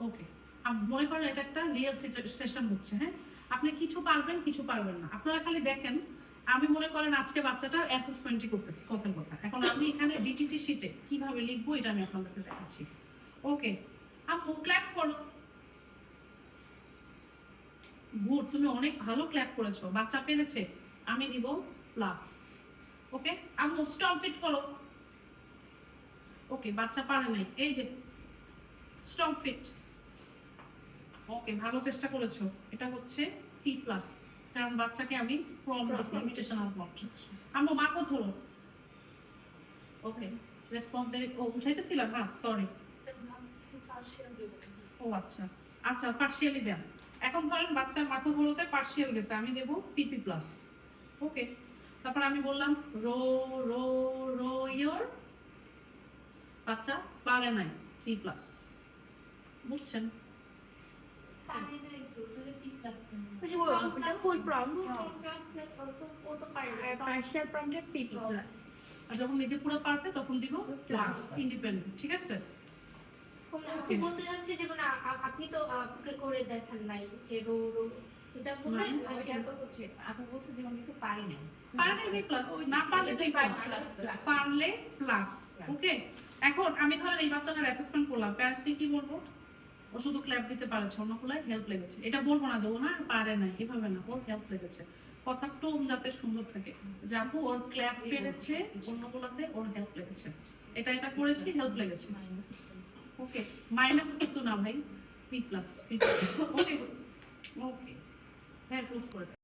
ওকে, মনে করেন এটা একটা রিয়েল সেশন হচ্ছে, হ্যাঁ? আপনি কিছু পারবেন, কিছু পারবেন না। আপনারা খালি দেখেন, আমি মনে করেন আজকে বাচ্চাটার অ্যাসেসমেন্টই করতেছি কথার কথা। এখন আমি এখানে ডিটিটি শিটে কিভাবে লিখবো এটা আমি আপনাদের সাথে দেখাচ্ছি। ওকে, আপু ক্ল্যাপ করো। গুড, তুমি অনেক ভালো ক্ল্যাপ করেছো, বাচ্চা পেরেছে, আমি দিব প্লাস। ওকে, আপু স্টপ ফিট করো। ওকে, বাচ্চা পারে নাই, এই যে স্টপ ফিট। ওকে, ভালো চেষ্টা করেছো, এটা হচ্ছে পি প্লাস, কারণ বাচ্চাকে আমি প্রম দিছি, ইমিটেশনাল প্রম। আম্মু মাথা ধরো। ওকে, রেসপন্স ও উঠাইতেছিলাম, হ্যাঁ সরি। ও আচ্ছা আচ্ছা, পার্শিয়ালি দেন। এখন ধরেন বাচ্চার মাথা ধরোতে পার্শিয়াল গেছে, আমি দেব পিপি প্লাস। ওকে, তারপর আমি বললাম রো রো রো ইয়োর, বাচ্চা পারে নাই, পি প্লাস। বুঝছেন? ফুল প্রম্পট পার্শিয়াল প্রম্পটের পিপি প্লাস। আর যখন নিজে পুরো পারবে তখন দিব প্লাস, ইন্ডিপেন্ডেন্ট। ঠিক আছে? বলতে যাচ্ছে যে মানে আপনি তো আপুকে করে দেখান নাই যে রো রো এটা বললেন, এটা তো হচ্ছে আপু বলছে যে উনি তো পারি নাই, পারলে বি প্লাস, না পারলে তুই পারলে প্লাস। ওকে, এখন আমি ধরেন এই বাচ্চাটার অ্যাসেসমেন্ট করলাম, প্যারেন্টসকে কি বলবো? ও শুধু ক্ল্যাপ দিতে পারেছে, অন্যগুলোয় হেল্প লেগেছে। এটা বলবো না যে ও না পারে না, এভাবে না, ওর হেল্প লেগেছে। কথার টোন যাতে সুন্দর থাকে, যে আপু ওর ক্ল্যাপ পেরেছে, অন্যগুলোতে ওর হেল্প লেগেছে, এটা এটা করেছি, হেল্প লেগেছে। ওকে, মাইনাস কিন্তু না ভাই, পি প্লাস। ওকে ওকে, হ্যাঁ ক্লোজ করে দেন।